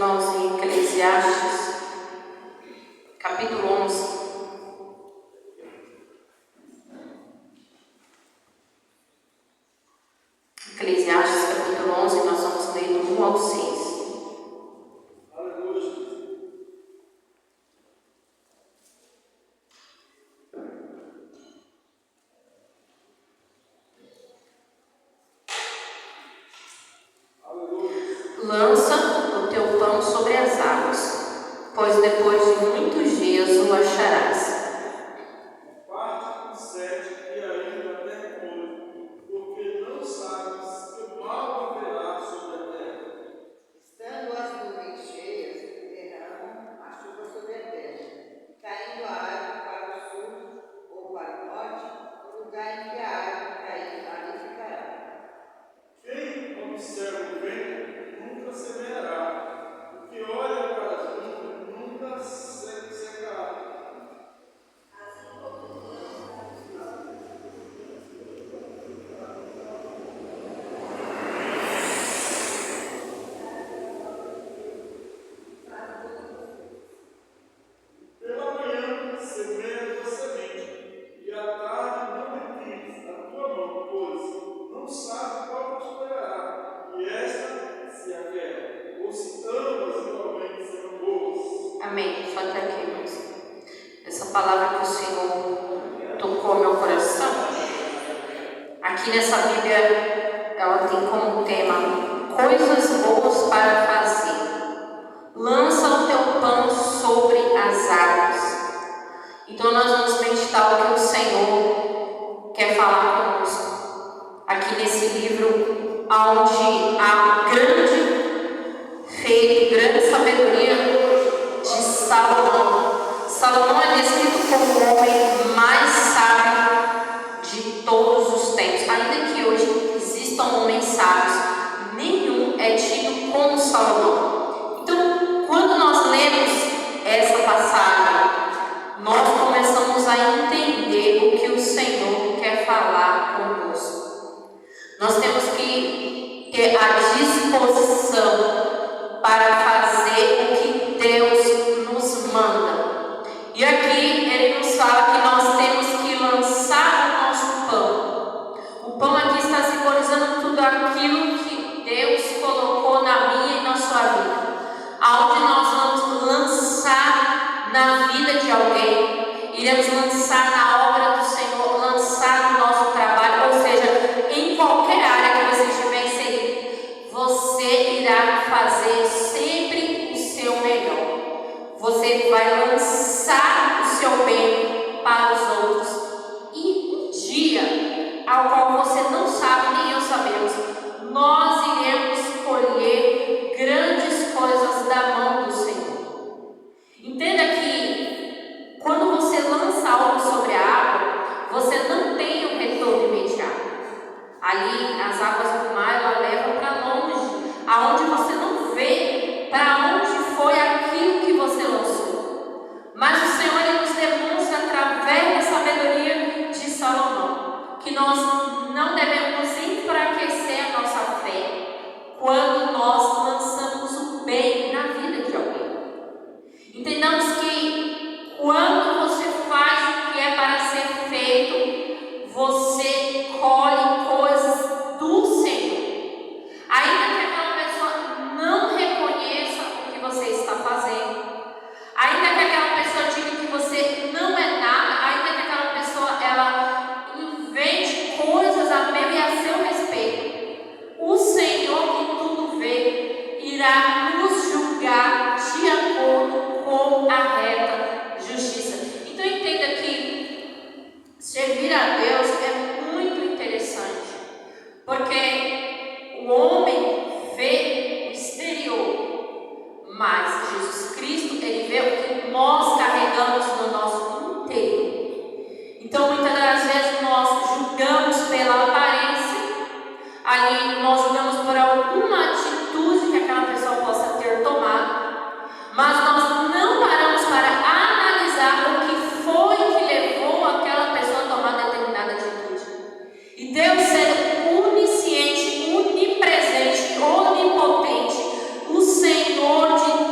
irmãos, em Eclesiastes, capítulo 11. Eclesiastes, capítulo 11, nós vamos ler do 1 ao 6. Lança o teu pão sobre as águas, pois depois de muitos dias o acharás. Parte com sede e ainda até come, porque não sabes que mal haverá sobre a terra. Estando as nuvens cheias, derramam a chuva sobre a terra, caindo a árvore para o sul ou para o norte, o lugar em que a árvore cair, ali ficará. Quem observa o vento nunca semeará, o que olha para as nuvens nunca secará. Pela manhã semeia a tua semente, e à tarde não retires a tua mão, pois não sabe qual prosperará, e esta se aquela, ou se ambas igualmente serão boas. Amém. Só até aqui, irmãos. Essa palavra que o Senhor tocou meu coração, aqui nessa Bíblia, ela tem como tema coisas boas para fazer. Lança o teu pão sobre as águas. Então nós vamos meditar o que o Senhor quer falar conosco. Aqui nesse livro, onde há grande feito, grande sabedoria de Salomão. Salomão é descrito como o homem mais sábio de todos os tempos. Ainda que hoje existam homens sábios, nenhum é tido como Salomão. Então, quando nós lemos essa passagem, nós começamos a entender o que o Senhor quer falar conosco. Nós temos que ter a disposição para fazer o que Deus nos manda. E aqui ele nos fala que nós temos que lançar o nosso pão. O pão aqui está simbolizando tudo aquilo que Deus colocou na minha e na sua vida. Aonde nós vamos lançar na vida de alguém, iremos lançar na obra do Senhor, lançar no nosso trabalho, ou seja, em qualquer área que você estiver inserido, você irá fazer sempre o seu melhor. Você vai lançar o seu bem para os outros. E um dia, ao qual você não sabe, nem eu sabemos, nós iremos colher grandes coisas da mão do Senhor. Entenda que quando você lança algo sobre a água, você não tem um retorno imediato. Ali as águas do mar ela levam para longe, aonde você não vê para onde foi aquilo que você lançou. Mas o Senhor ele nos demonstra através da sabedoria de Salomão que nós não devemos enfraquecer a nossa fé quando nós lançamos o bem na vida de alguém. Entendamos que quando você faz o que é para ser feito, você colhe coisas do Senhor. Ainda que aquela pessoa não reconheça o que você está fazendo, ainda que aquela pessoa diga que você não é nada, ainda que aquela pessoa ela invente coisas a meu e a seu respeito, o Senhor que tudo vê irá nos julgar de acordo com a reta justiça. Então entenda que servir a Deus é muito interessante, porque o homem vê o exterior, mas Jesus Cristo ele vê o que nós carregamos no nosso inteiro. Então muitas das vezes nós julgamos pela aparência, ali nós julgamos por alguma atitude que aquela pessoa possa ter tomado, mas nós não paramos para analisar o que foi que levou aquela pessoa a tomar determinada atitude. E Deus sendo onisciente, onipresente, onipotente, o Senhor de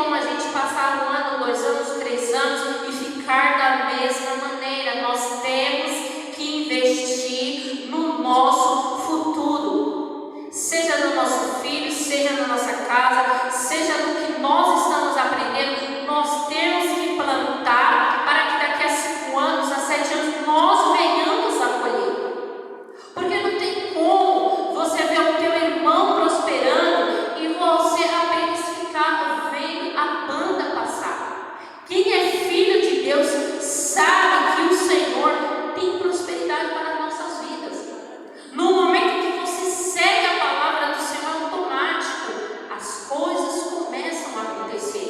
como a gente passar 1 ano, 2 anos, 3 anos e ficar da mesma maneira. Nós temos que investir no nosso futuro, seja no nosso filho, seja na nossa casa, seja no que nós estamos aprendendo. Nós temos que plantar para que daqui a 5 anos, a 7 anos, nós venhamos a colher. Porque não tem como você ver o teu irmão prosperando e você apenas ficar vendo a banda passar. Quem é filho de Deus sabe que o Senhor tem prosperidade para as nossas vidas. No momento que você segue a palavra do Senhor, automático, as coisas começam a acontecer.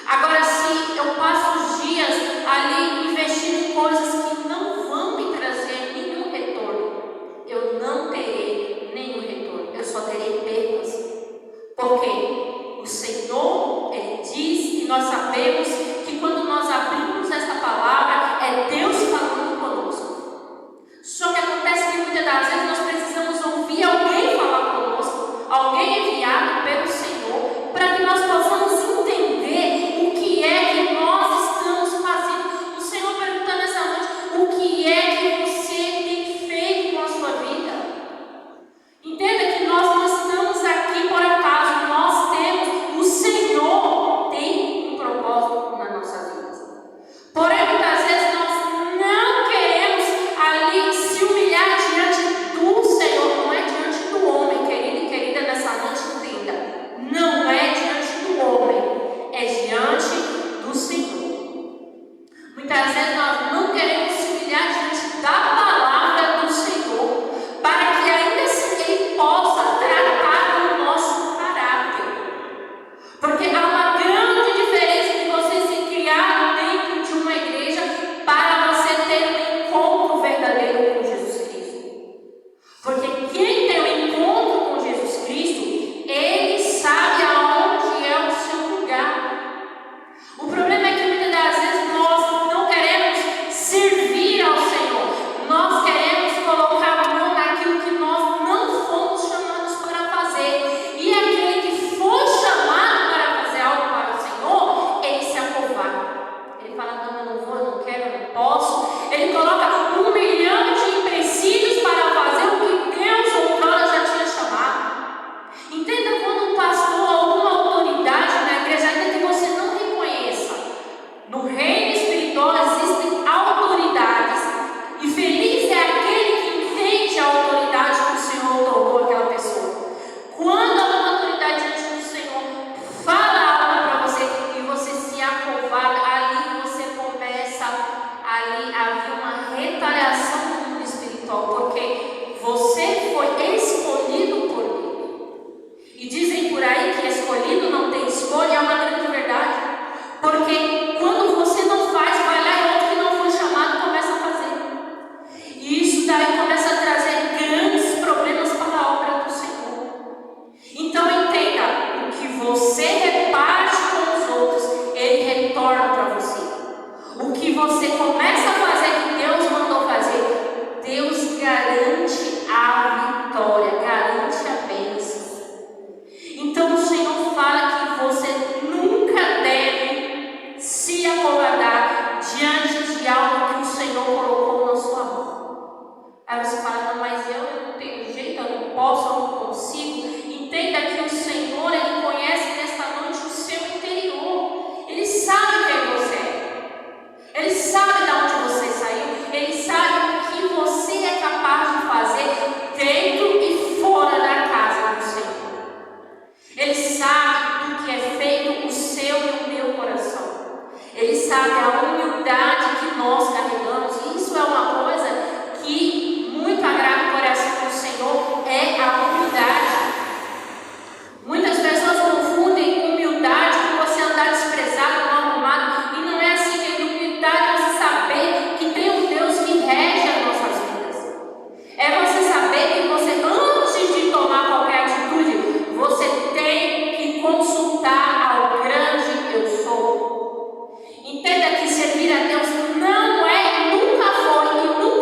Agora, se eu passo os dias ali investindo em coisas que não vão me trazer nenhum retorno, eu não terei nenhum retorno, eu só terei perdas. Porque o Senhor, Ele diz, e nós sabemos que quando nós abrimos esta palavra, é Deus falando conosco. Só que acontece que muitas das vezes nós precisamos ouvir alguém falar conosco, alguém enviado pelo Senhor, para que nós possamos entender o que é que nós estamos fazendo. O Senhor pergunta nessa noite: o que é que você tem feito com a sua vida? Entenda que nós não estamos aqui por acaso, nós temos, o Senhor tem um propósito na nossa vida. Porém, muitas vezes nós não queremos ali se humilhar diante do Senhor, não é diante do homem, querido e querida, nessa noite entenda. Não é diante do homem, é diante do Senhor. Muitas vezes nós não queremos se humilhar diante da palavra do Senhor, para que ainda assim Ele possa tratar o nosso caráter. Porque há uma grande diferença de você se criar dentro de uma igreja para você ter um encontro verdadeiro com Jesus Cristo. Porque quem tem um encontro com Jesus Cristo, ele sabe aonde é o seu lugar. O problema é que muitas das vezes nós não queremos servir ao Senhor. Nós queremos colocar a mão naquilo que nós não fomos chamados para fazer. E aquele que foi chamado para fazer algo para o Senhor, ele se acovarda. Ele fala: não, eu não vou, eu não quero, eu não posso. Ele coloca 1 milhão de empecilhos para fazer o que Deus outrora já tinha chamado. Entenda, quando um pastor ou alguma autoridade na igreja, ainda que você não reconheça, no reino espiritual existem autoridades. E feliz é aquele que entende a autoridade que o Senhor otorgou àquela pessoa. Quando alguma autoridade diante do Senhor fala algo para você e você se acovarda, ali você começa ali a haver uma retaliação no mundo espiritual, porque você foi escolhido por Deus. E dizem por aí que escolhido não tem escolha, é uma grande verdade. Porque quando você não faz, vai lá e outro que não foi chamado começa a fazer. E isso daí começa a trazer grandes problemas para a obra do Senhor. Então entenda, o que você reparte com os outros, Ele retorna para você. O que você começa a fazer que Deus mandou fazer, Deus garante a vitória, garante a bênção. Então o Senhor fala que você nunca deve se acovardar diante de algo que o Senhor colocou na sua mão. Aí você fala: não, mas eu não tenho jeito, eu não posso, eu não consigo. Entenda que o Senhor, Ele conhece nesta noite o seu interior. Ele sabe quem você é. Ele sabe de onde você saiu. Ele sabe o que você é capaz de fazer dentro e fora da casa do Senhor. Ele sabe do que é feito o seu e o meu coração. Ele sabe a humildade que nós carregamos. E isso é uma coisa que muito agrada o coração do Senhor, é a humildade. Muitas pessoas confundem humildade com você andar desprezado, mal arrumado. E não é assim, que humildade é você saber que tem um Deus que rege as nossas vidas. É você saber que você, antes de tomar qualquer atitude, você tem que consultar ao grande eu sou. Entenda que servir a Deus não é, nunca foi e nunca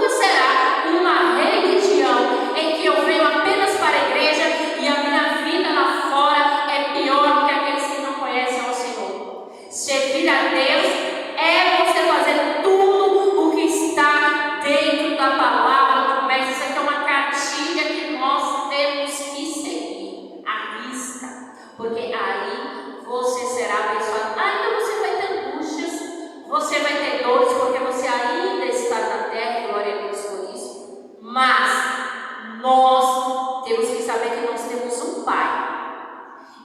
porque aí você será abençoado. Ainda você vai ter angústias, você vai ter dores, porque você ainda está na terra, glória a Deus por isso. Mas nós temos que saber que nós temos um Pai.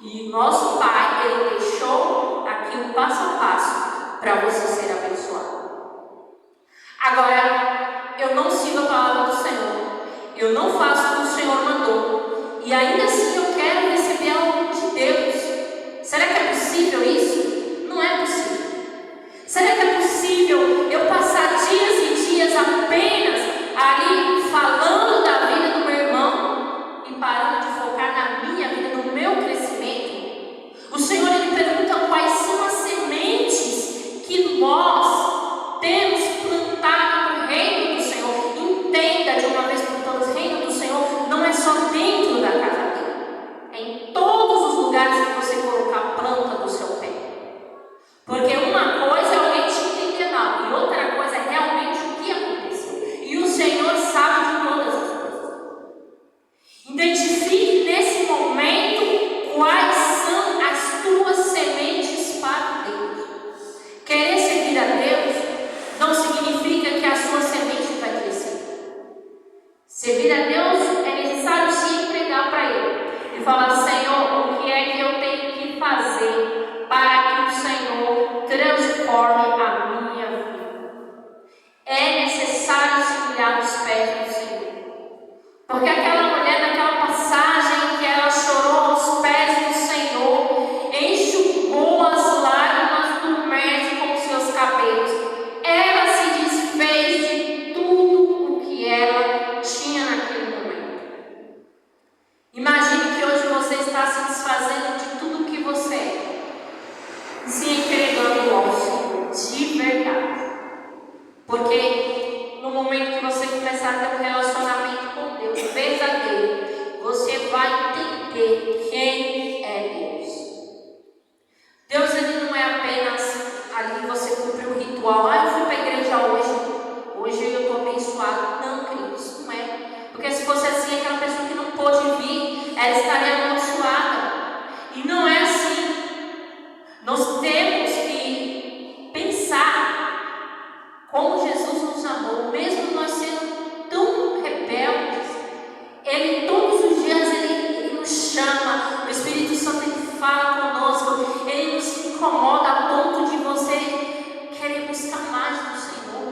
E nosso Pai, Ele deixou aqui um passo a passo para você ser abençoado. Agora, eu não sigo a palavra do Senhor, eu não faço o que o Senhor mandou, e ainda assim eu quero receber algo de Deus. Será que é possível isso? Não é possível. Será que é possível eu passar dias e dias apenas ali falando da vida do meu irmão e parando de focar na minha vida, no meu crescimento? O Senhor, Ele pergunta quais são as sementes que nós temos plantado no reino do Senhor. Entenda de uma vez por todas, o reino do Senhor não é só dentro da casa dele, é em todos os lugares que você colocar a planta do seu pé. Porque uma coisa é alguém te entender mal, e outra coisa é realmente o que aconteceu. E o Senhor sabe de todas as coisas. Identifique nesse momento quais são as tuas sementes para Deus. Querer seguir a Deus não significa que a sua semente vai crescer. Servir a Deus é necessário se entregar para Ele e falar: Senhor, o que é que eu tenho que fazer para que o Senhor transforme a minha vida? É necessário se humilhar nos pés do Senhor. Porque aquela mulher, naquela passagem que ela chorou aos pés do Senhor, enxugou as lágrimas do mestre com seus cabelos, ela se desfez de tudo o que ela tinha naquele momento. Imagine que hoje você está se desfazendo de tudo o que você é, se entregando ao Senhor de verdade. Porque no momento que você começar a ter um relacionamento com Deus verdadeiro, você vai entender quem é Deus. Deus, Ele não é apenas ali você cumprir o ritual. Eu fui para a igreja hoje eu estou abençoado. Não, querido, isso não é. Porque se fosse assim, aquela pessoa que não pôde vir, ela estaria amaldiçoada. E não é assim. Nós temos que pensar como Jesus nos amou, mesmo nós sendo tão rebeldes. Ele todos os dias ele nos chama, o Espírito Santo ele fala conosco, ele nos incomoda a ponto de você querer buscar mais do Senhor.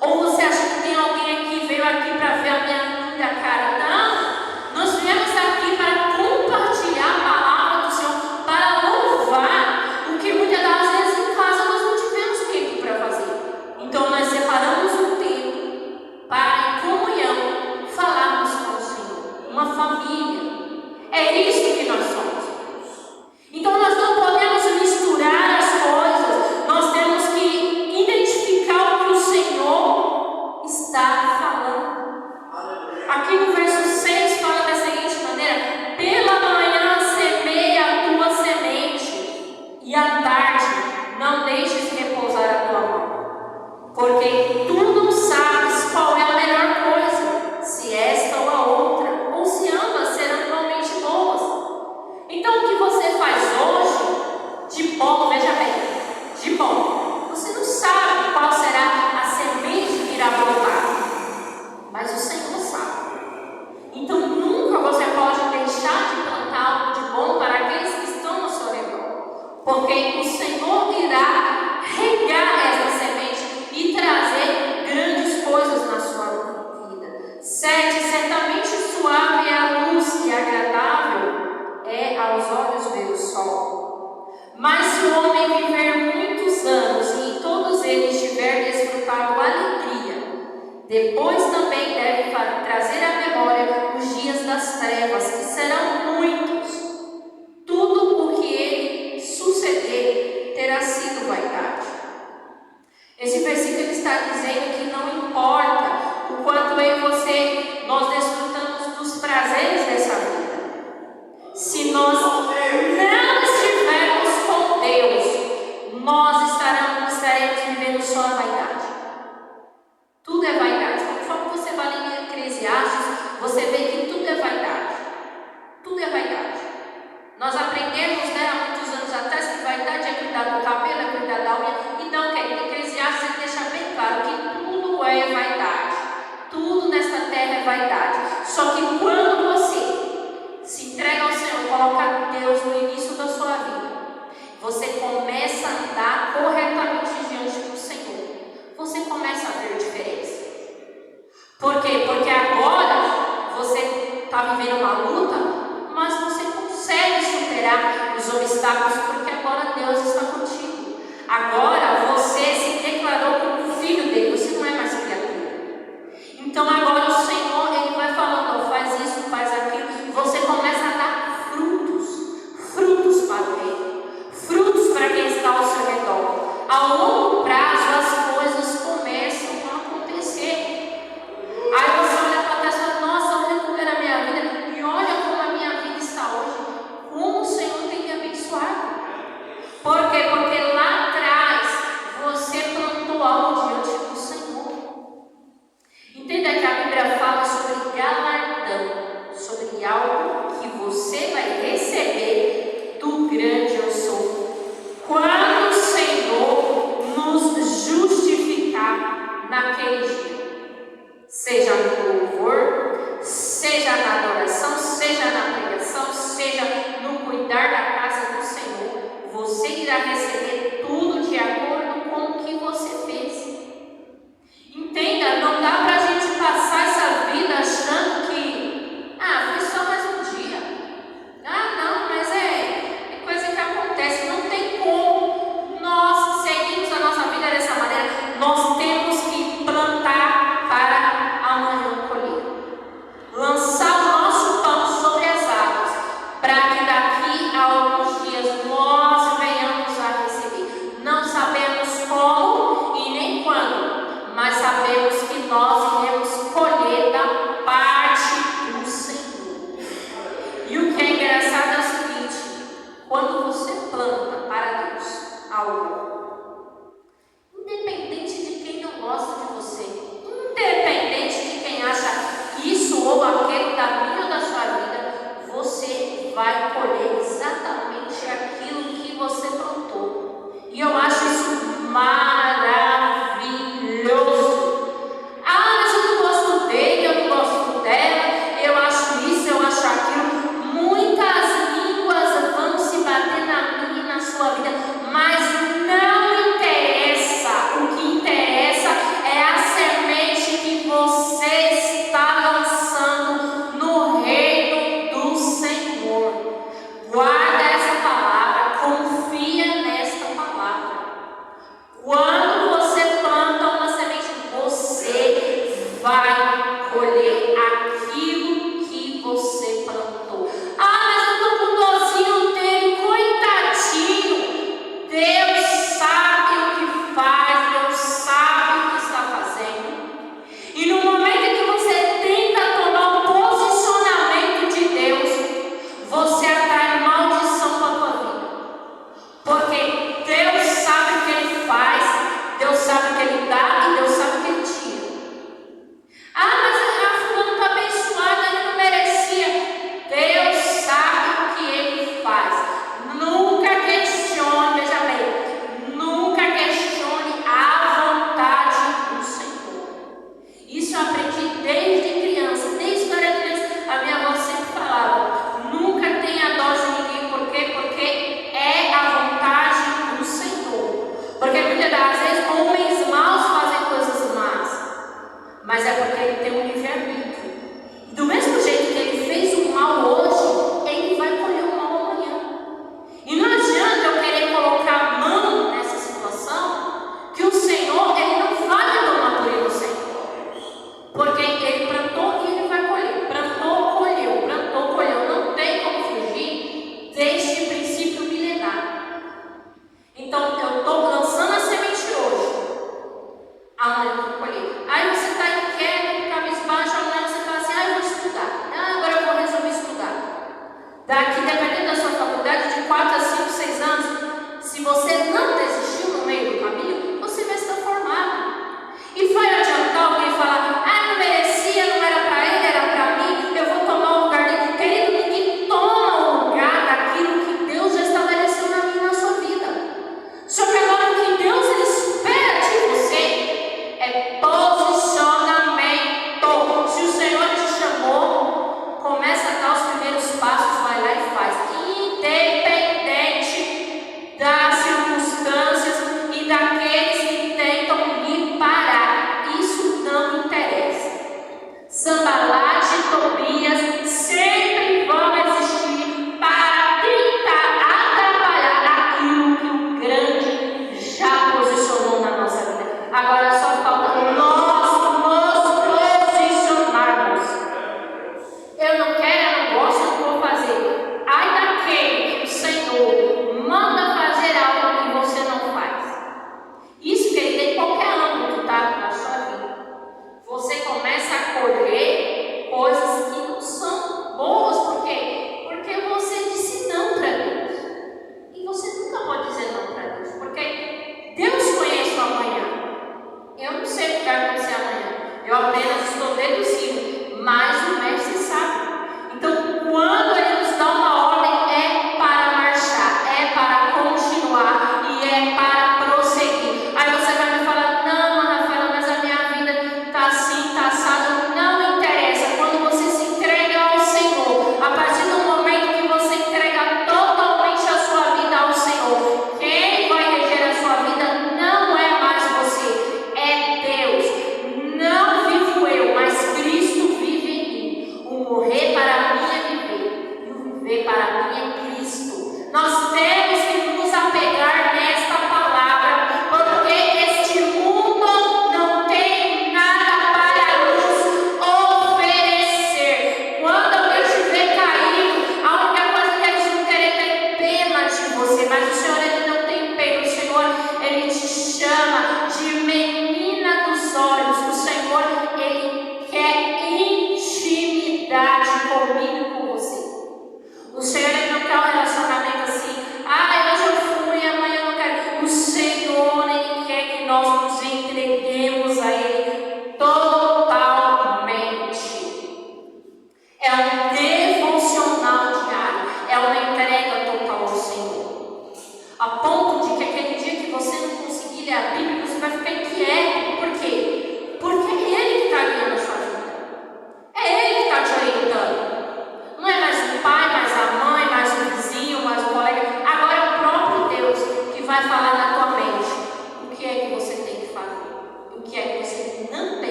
Ou você acha que tem alguém aqui que veio aqui para ver a minha linda cara? Não, nós viemos aqui para compartilhar a palavra do Senhor, para louvar, o que muitas das vezes em casa nós não tivemos tempo para fazer. Então nós separamos um tempo para, em comunhão, falarmos com o Senhor, uma família. É isso que nós somos. Então nós não podemos misturar as coisas, nós temos que identificar o que o Senhor está falando. Aqui no verso 6 fala da seguinte maneira: pela manhã semeia a tua semente, e à tarde não deixes repousar a tua mão, porque tu não sabes qual é a melhor coisa, se esta ou a outra, ou se ambas serão igualmente boas. Então o que você faz hoje, de bom, veja bem, de bom, você não sabe qual será a semente que irá brotar, mas o Senhor sabe. Então nunca você pode deixar de plantar algo de bom para aqueles que estão ao seu redor, porque o Senhor irá regar essa semente e trazer grandes coisas na sua vida. 7. Certamente suave é a luz e agradável é aos olhos ver o sol. Mas se o homem viver muitos anos e em todos eles tiver desfrutado alegria, depois também deve trazer à memória os dias das trevas, que serão muitos. Tudo o que ele suceder terá sido vaidade. Esse versículo está dizendo que não importa o quanto eu e você nós desfrutamos dos prazeres dessa vida, se nós não estivermos com Deus, nós estaremos vivendo só a vaidade. Tudo é vaidade. Conforme você vai em Eclesiastes, você vê que tudo é vaidade. Tudo é vaidade. Nós aprendemos cuidar do cabelo, é cuidar da unha. Então, Eclesiastes ele deixa bem claro que tudo é vaidade. Tudo nesta terra é vaidade. Só que quando você se entrega ao Senhor, coloca Deus no início da sua vida, você começa a andar corretamente diante do Senhor. Você começa a ver diferença. Por quê? Porque agora você está vivendo uma luta, mas você consegue superar os obstáculos, porque agora Deus está contigo. Agora você se declarou como filho dele, você não é mais criatura. Então agora o Senhor, ele vai falando, faz isso, faz aquilo, você começa a dar frutos para o reino, frutos para quem está ao seu redor. Ao longo prazo as coisas começam a acontecer. Aí você olha para trás e fala, nossa, olha como era a minha vida, e olha como a minha vida está hoje, como o Senhor tem me abençoado. Por quê? Porque lá atrás você plantou algo diante do Senhor. Entenda que a Bíblia fala sobre galardão, sobre algo que você vai receber do grande eu sou. Quando o Senhor nos justificar naquele dia, seja no louvor, seja na adoração, seja na pregação, seja no cuidar da casa do Senhor, você irá receber tudo de acordo com o que você fez. Entenda, não dá para a gente passar essa vida achando que, foi só mais um dia. Não, mas é coisa que acontece. Não tem como nós seguirmos a nossa vida dessa maneira. Nós temos que plantar para amanhã colher. Lançar o nosso pão sobre as águas, para que daqui a alguns dias nós venhamos a receber. Não sabemos como e nem quando, mas sabemos que nós iremos colher da parte do Senhor. E o que é engraçado é o seguinte: quando você planta para Deus algo, independente de quem não gosta de você, independente de quem acha isso ou aquele da minha ou da sua vida, você vai colher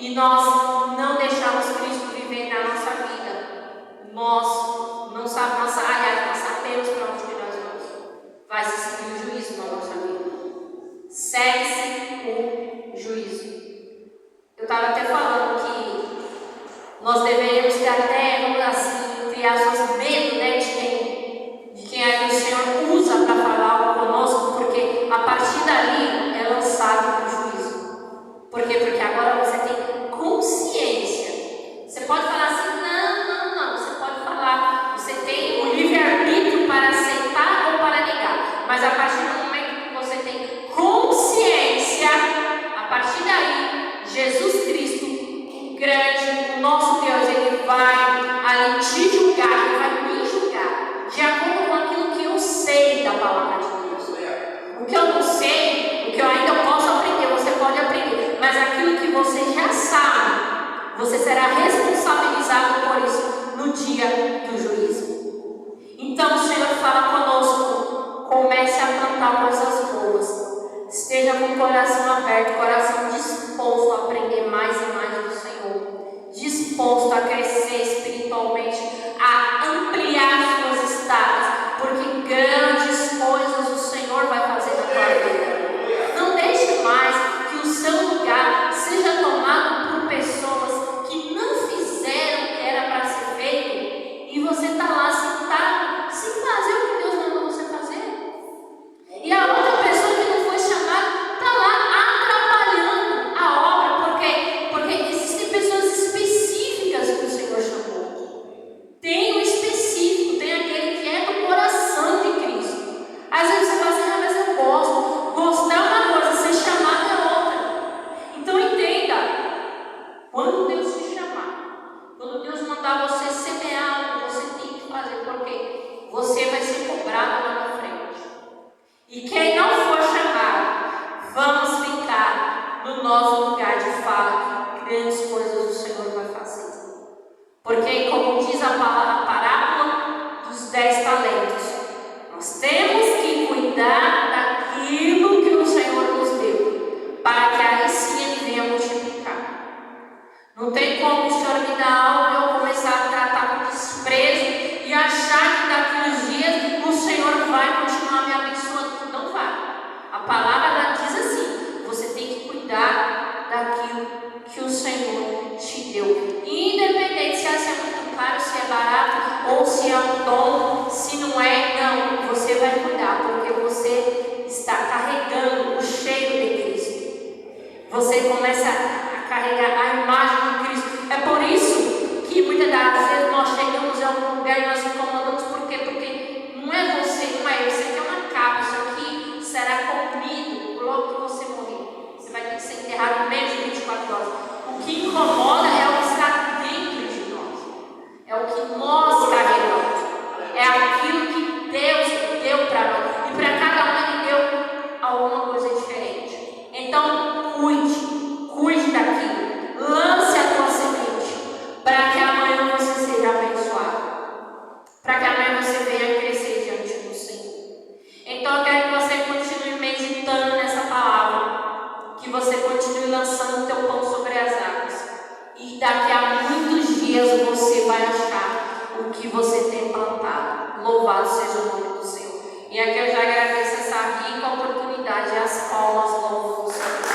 e nós não deixamos Cristo viver na nossa vida, nós sabemos para onde que nós vamos. Vai se seguir o juízo na nossa vida. Segue-se o juízo. Eu estava até falando que nós deveríamos ter até, vamos assim, criar suas medo, né, de quem é que o Senhor usa para falar algo conosco, porque a partir dali é lançado o juízo. Por quê? Porque agora você tem consciência. Você pode falar assim, não. Você pode falar, você tem o livre-arbítrio para aceitar ou para negar. Mas a partir do momento que você tem consciência, a partir daí, Jesus Cristo, o grande, o nosso Deus, Ele vai ali te julgar, Ele vai me julgar, de acordo com aquilo que eu sei da palavra de Deus. O que eu não sei, o que eu ainda posso aprender, você pode aprender, mas aquilo que você já sabe, você será responsabilizado por isso no dia do juízo. Então o Senhor fala conosco, comece a plantar coisas boas, esteja com o coração aberto, coração disposto a aprender mais e mais do Senhor, disposto a crescer espiritualmente, a ampliar suas estadas, porque grandes coisas o Senhor vai fazer na tua vida. Não deixe mais que o seu lugar seja tomado por pessoas que não fizeram o que era para ser feito e você está lá sentado sem fazer o que Deus mandou você fazer. E a outra pessoa que não foi chamada está lá atrapalhando a obra. Por quê? Porque existem pessoas específicas que o Senhor chamou. Tem o específico, tem aquele que é do coração de Cristo. Às vezes você fala assim, mas eu gosto. Gostar é uma coisa, ser chamado é outra. Então entenda, quando Deus te chamar, quando Deus mandar você semear algo, você tem que fazer, porque você vai ser cobrado lá na frente. E quem não for chamado, vamos ficar no nosso lugar de fala, que grandes coisas o Senhor vai fazer. Porque, como diz a parábola dos 10 talentos, nós temos que cuidar daquilo que o Senhor nos deu, para que aí sim Ele venha multiplicar. Não tem como o Senhor me dar algo e eu começar a tratar com desprezo e achar que daqui uns dias o Senhor vai continuar me abençoando. Não vai. A palavra diz assim, você tem que cuidar daquilo que o Senhor te deu. Independente se é muito caro, se é barato, ou se é um dom, se não é, não. Você vai cuidar, porque você está carregando o cheiro de Cristo. Você começa a carregar a imagem de Cristo. É por isso que muitas das vezes nós chegamos em algum lugar e nós incomodamos. Por quê? Porque não é você, não é eu. Isso aqui é uma capa, isso aqui será comido logo que você morrer. Você vai ter que ser enterrado em menos de 24 horas. O que incomoda é o que está dentro de nós. É o que nós carregamos. É aquilo que Deus deu para nós. E para cada um Ele deu alguma coisa diferente. Então, cuide daquilo. Lance a tua semente. Para que amanhã você seja abençoado. Para que amanhã você venha crescer diante do Senhor. Então, eu quero que você continue meditando nessa palavra. Que você continue lançando o teu pão sobre as águas. E daqui a muitos dias você vai achar o que você tem plantado. Louvado seja o nome do Senhor. E aqui eu já agradeço essa rica oportunidade e as palmas louvam o Senhor.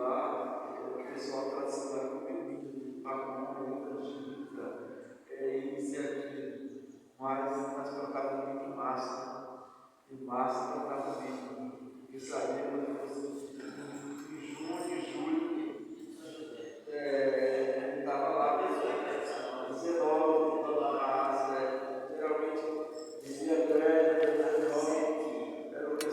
lá, o pessoal está se lá com pamonha, canjica,